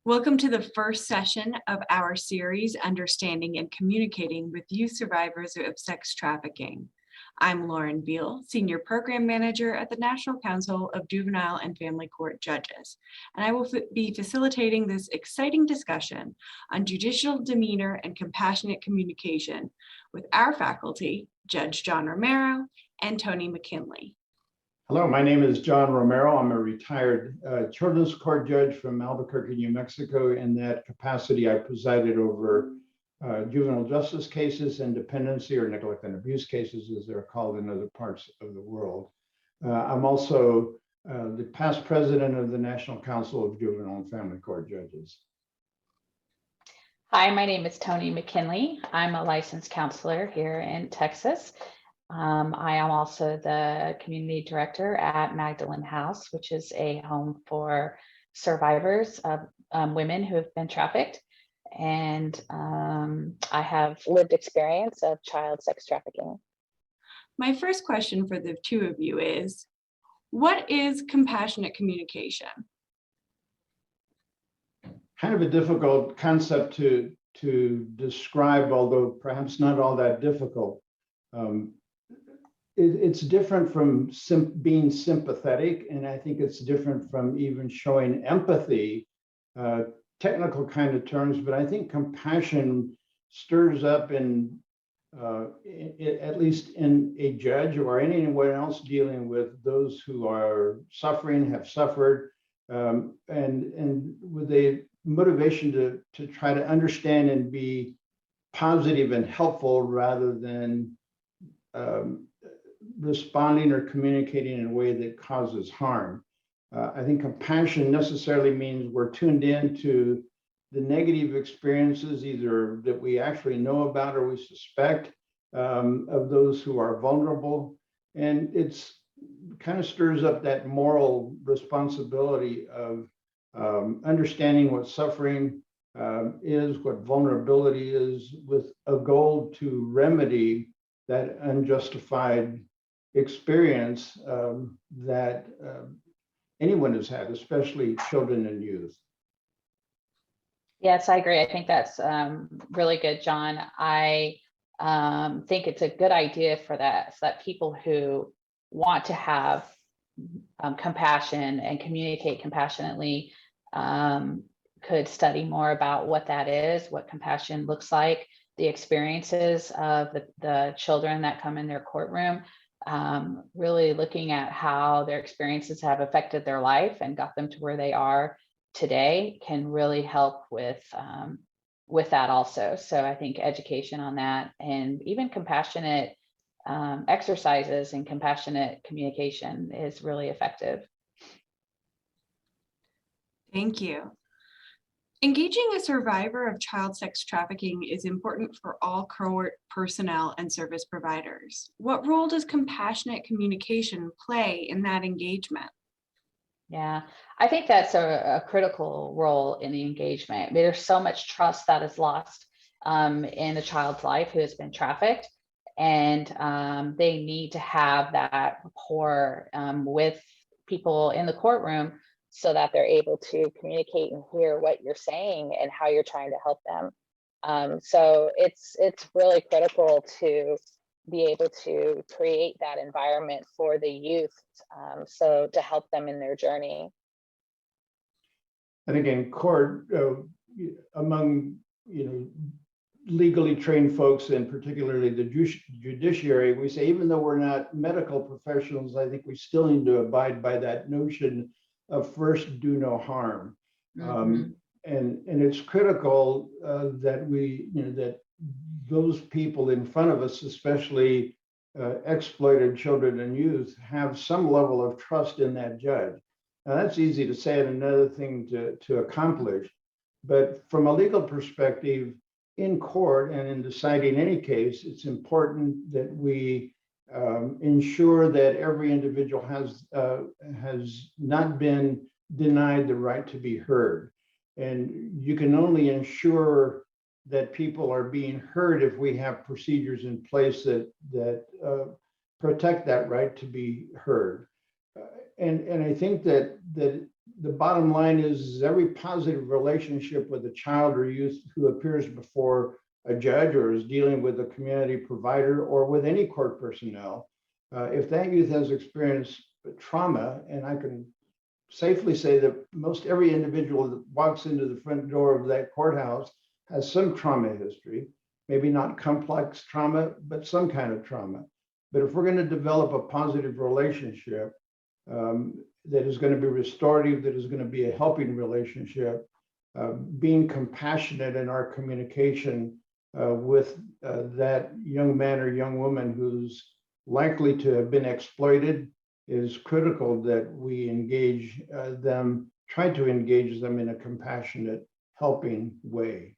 Welcome to the first session of our series, Understanding and Communicating with Youth Survivors of Sex Trafficking. I'm Lauren Beal, Senior Program Manager at the National Council of Juvenile and Family Court Judges, and I will be facilitating this exciting discussion on judicial demeanor and compassionate communication with our faculty, Judge John Romero and Tony McKinley. Hello, my name is John Romero. I'm a retired children's court judge from Albuquerque, New Mexico. In that capacity, I presided over juvenile justice cases and dependency or neglect and abuse cases, as they're called in other parts of the world. I'm also the past president of the National Council of Juvenile and Family Court Judges. Hi, my name is Tony McKinley. I'm a licensed counselor here in Texas. I am also the community director at Magdalene House, which is a home for survivors of women who have been trafficked. And I have lived experience of child sex trafficking. My first question for the two of you is, what is compassionate communication? Kind of a difficult concept to describe, although perhaps not all that difficult. It's different from being sympathetic, and I think it's different from even showing empathy, technical kind of terms, but I think compassion stirs up at least in a judge or anyone else dealing with those who are suffering, have suffered, and with a motivation to try to understand and be positive and helpful rather than responding or communicating in a way that causes harm. I think compassion necessarily means we're tuned in to the negative experiences, either that we actually know about or we suspect of those who are vulnerable. And it's kind of stirs up that moral responsibility of understanding what suffering is, what vulnerability is, with a goal to remedy that unjustified experience that anyone has had, especially children and youth. Yes, I agree. I think that's really good, John. I think it's a good idea for that, so that people who want to have compassion and communicate compassionately could study more about what that is, what compassion looks like, the experiences of the children that come in their courtroom, really looking at how their experiences have affected their life and got them to where they are today can really help with that also. So I think education on that and even compassionate exercises and compassionate communication is really effective. Thank you. Engaging a survivor of child sex trafficking is important for all court personnel and service providers. What role does compassionate communication play in that engagement? Yeah, I think that's a critical role in the engagement. I mean, there's so much trust that is lost in a child's life who has been trafficked, and they need to have that rapport with people in the courtroom so that they're able to communicate and hear what you're saying and how you're trying to help them. So it's really critical to be able to create that environment for the youth, so to help them in their journey. And again, court, among legally trained folks, and particularly the judiciary, we say even though we're not medical professionals, I think we still need to abide by that notion of first do no harm. Mm-hmm. And it's critical that that those people in front of us, especially exploited children and youth, have some level of trust in that judge. Now that's easy to say and another thing to accomplish, but from a legal perspective, in court and in deciding any case, it's important that we ensure that every individual has not been denied the right to be heard. And you can only ensure that people are being heard if we have procedures in place that protect that right to be heard. And I think that the bottom line is every positive relationship with a child or youth who appears before a judge or is dealing with a community provider or with any court personnel, if that youth has experienced trauma, and I can safely say that most every individual that walks into the front door of that courthouse has some trauma history, maybe not complex trauma, but some kind of trauma. But if we're going to develop a positive relationship that is going to be restorative, that is going to be a helping relationship, being compassionate in our communication with that young man or young woman who's likely to have been exploited, is critical that we engage them, try to engage them in a compassionate, helping way.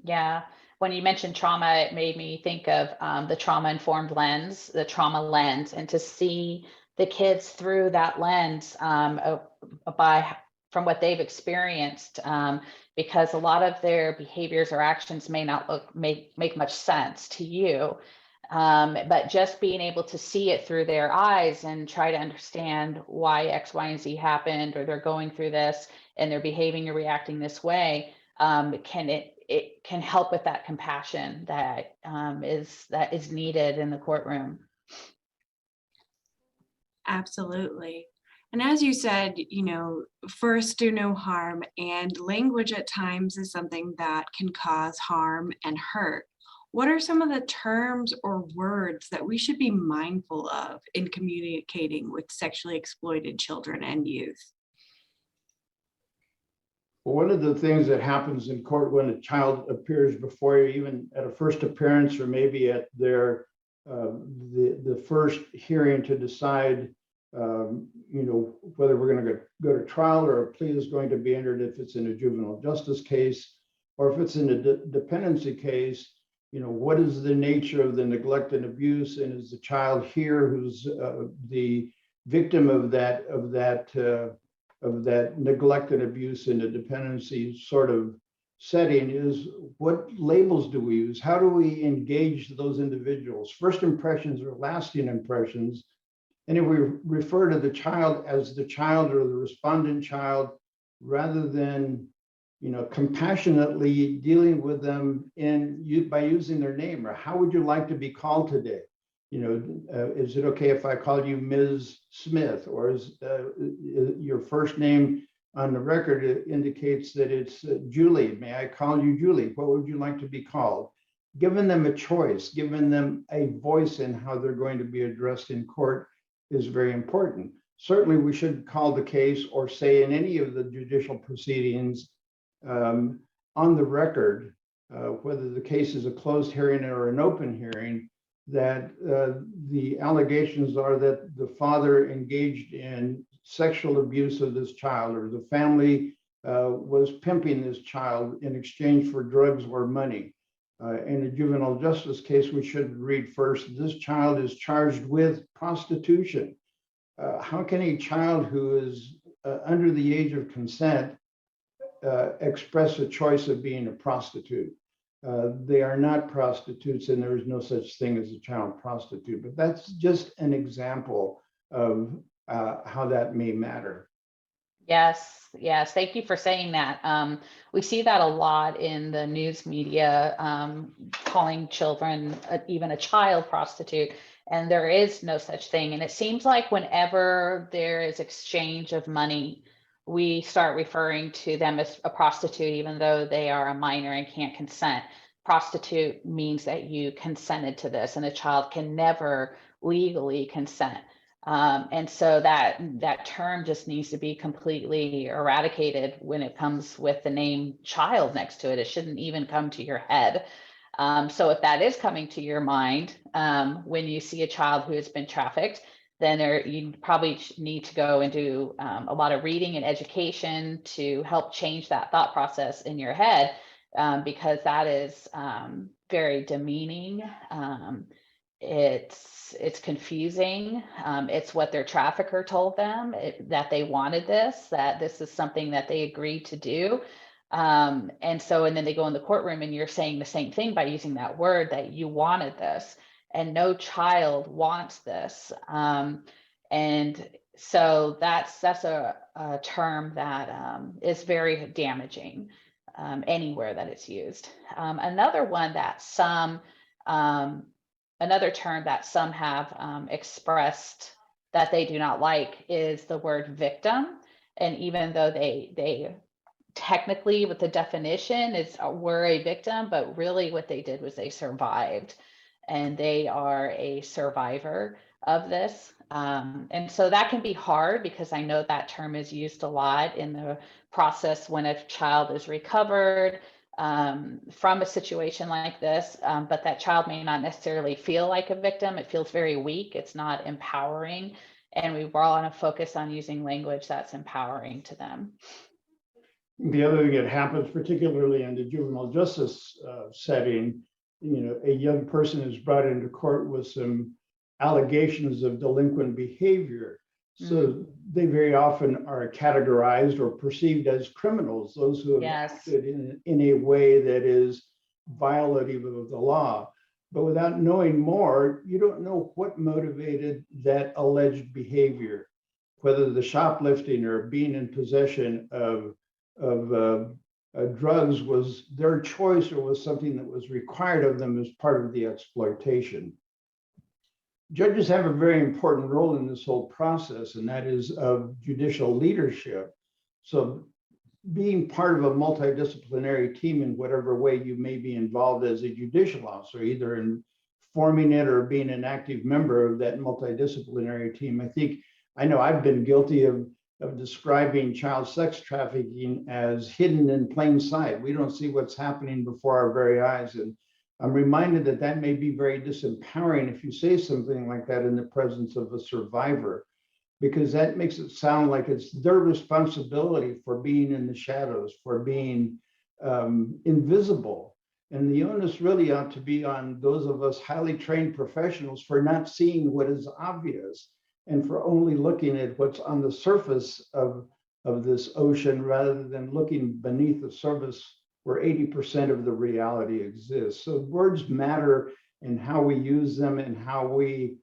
Yeah, when you mentioned trauma, it made me think of the trauma-informed lens, the trauma lens, and to see the kids through that lens from what they've experienced, because a lot of their behaviors or actions may not make much sense to you. But just being able to see it through their eyes and try to understand why X, Y, and Z happened, or they're going through this and they're behaving or reacting this way, it can help with that compassion that is needed in the courtroom. Absolutely. And as you said, first do no harm, and language at times is something that can cause harm and hurt. What are some of the terms or words that we should be mindful of in communicating with sexually exploited children and youth? Well, one of the things that happens in court when a child appears before you, even at a first appearance or maybe at their the first hearing to decide, whether we're going to go to trial or a plea is going to be entered if it's in a juvenile justice case, or if it's in a dependency case, what is the nature of the neglect and abuse, and is the child here who's the victim of that neglect and abuse in a dependency sort of setting, is what labels do we use? How do we engage those individuals? First impressions are lasting impressions. And if we refer to the child as the child or the respondent child, rather than compassionately dealing with them by using their name, or how would you like to be called today? Is it okay if I call you Ms. Smith, or is your first name on the record indicates that it's Julie? May I call you Julie? What would you like to be called? Giving them a choice, giving them a voice in how they're going to be addressed in court is very important. Certainly, we should call the case or say in any of the judicial proceedings on the record, whether the case is a closed hearing or an open hearing, that the allegations are that the father engaged in sexual abuse of this child, or the family was pimping this child in exchange for drugs or money. In a juvenile justice case, we should read first, this child is charged with prostitution. How can a child who is under the age of consent express a choice of being a prostitute? They are not prostitutes, and there is no such thing as a child prostitute. But that's just an example of how that may matter. Yes. Thank you for saying that. We see that a lot in the news media, calling children, even a child prostitute, and there is no such thing. And it seems like whenever there is exchange of money, we start referring to them as a prostitute, even though they are a minor and can't consent. Prostitute means that you consented to this, and a child can never legally consent. And so that term just needs to be completely eradicated when it comes with the name child next to it. It shouldn't even come to your head. So if that is coming to your mind when you see a child who has been trafficked, then you probably need to go and do a lot of reading and education to help change that thought process in your head, because that is very demeaning. It's confusing. It's what their trafficker told them, that they wanted this, that this is something that they agreed to do. And then they go in the courtroom and you're saying the same thing by using that word, that you wanted this, and no child wants this. And So that's a term that is very damaging anywhere that it's used. Another one that another term that some have expressed that they do not like is the word victim. And even though they technically with the definition is were a victim, but really what they did was they survived, and they are a survivor of this. And so that can be hard because I know that term is used a lot in the process when a child is recovered from a situation like this, but that child may not necessarily feel like a victim. It feels very weak. It's not empowering. And we want to focus on using language that's empowering to them. The other thing that happens, particularly in the juvenile justice setting, a young person is brought into court with some allegations of delinquent behavior. So they very often are categorized or perceived as criminals, those who have acted in a way that is violative of the law. But without knowing more, you don't know what motivated that alleged behavior, whether the shoplifting or being in possession of drugs was their choice or was something that was required of them as part of the exploitation. Judges have a very important role in this whole process, and that is of judicial leadership. So being part of a multidisciplinary team in whatever way you may be involved as a judicial officer, either in forming it or being an active member of that multidisciplinary team. I know I've been guilty of describing child sex trafficking as hidden in plain sight. We don't see what's happening before our very eyes. And I'm reminded that that may be very disempowering if you say something like that in the presence of a survivor, because that makes it sound like it's their responsibility for being in the shadows, for being invisible. And the onus really ought to be on those of us highly trained professionals for not seeing what is obvious and for only looking at what's on the surface of this ocean rather than looking beneath the surface where 80% of the reality exists. So words matter in how we use them and how we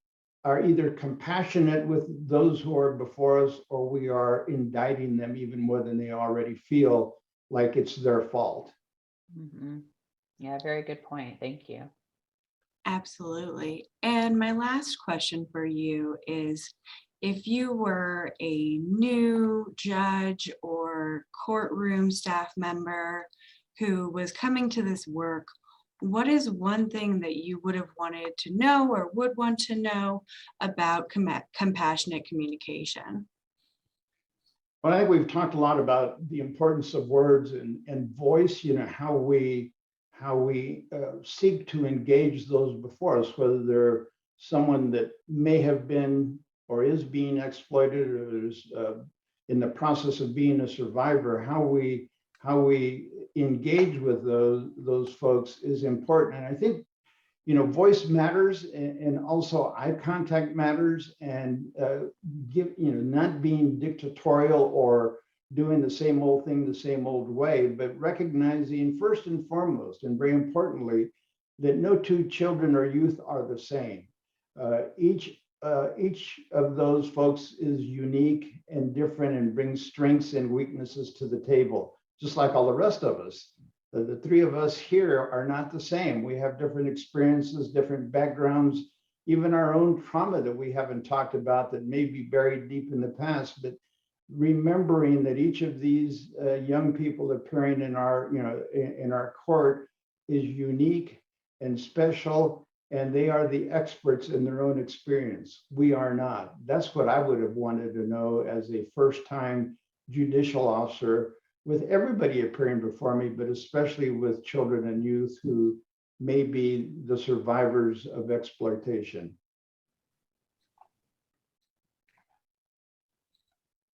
are either compassionate with those who are before us or we are indicting them even more than they already feel like it's their fault. Mm-hmm. Yeah, very good point. Thank you. Absolutely. And my last question for you is, if you were a new judge or courtroom staff member who was coming to this work, what is one thing that you would have wanted to know or would want to know about compassionate communication? Well, I think we've talked a lot about the importance of words and voice, how we seek to engage those before us, whether they're someone that may have been or is being exploited or is in the process of being a survivor. How we engage with those folks is important. And I think, voice matters, and also eye contact matters, and not being dictatorial or doing the same old thing the same old way, but recognizing first and foremost, and very importantly, that no two children or youth are the same. Each of those folks is unique and different and brings strengths and weaknesses to the table, just like all the rest of us. The three of us here are not the same. We have different experiences, different backgrounds, even our own trauma that we haven't talked about that may be buried deep in the past. But remembering that each of these young people appearing in our court is unique and special, and they are the experts in their own experience. We are not. That's what I would have wanted to know as a first-time judicial officer, with everybody appearing before me, but especially with children and youth who may be the survivors of exploitation.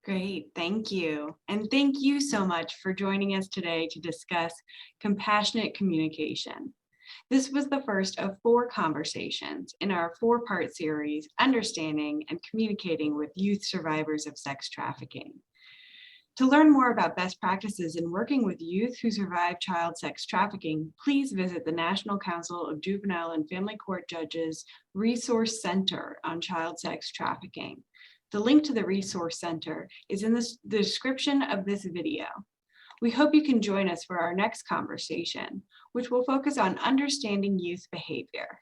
Great, thank you. And thank you so much for joining us today to discuss compassionate communication. This was the first of 4 conversations in our 4-part series, Understanding and Communicating with Youth Survivors of Sex Trafficking. To learn more about best practices in working with youth who survive child sex trafficking, please visit the National Council of Juvenile and Family Court Judges Resource Center on Child Sex Trafficking. The link to the Resource Center is in the description of this video. We hope you can join us for our next conversation, which will focus on understanding youth behavior.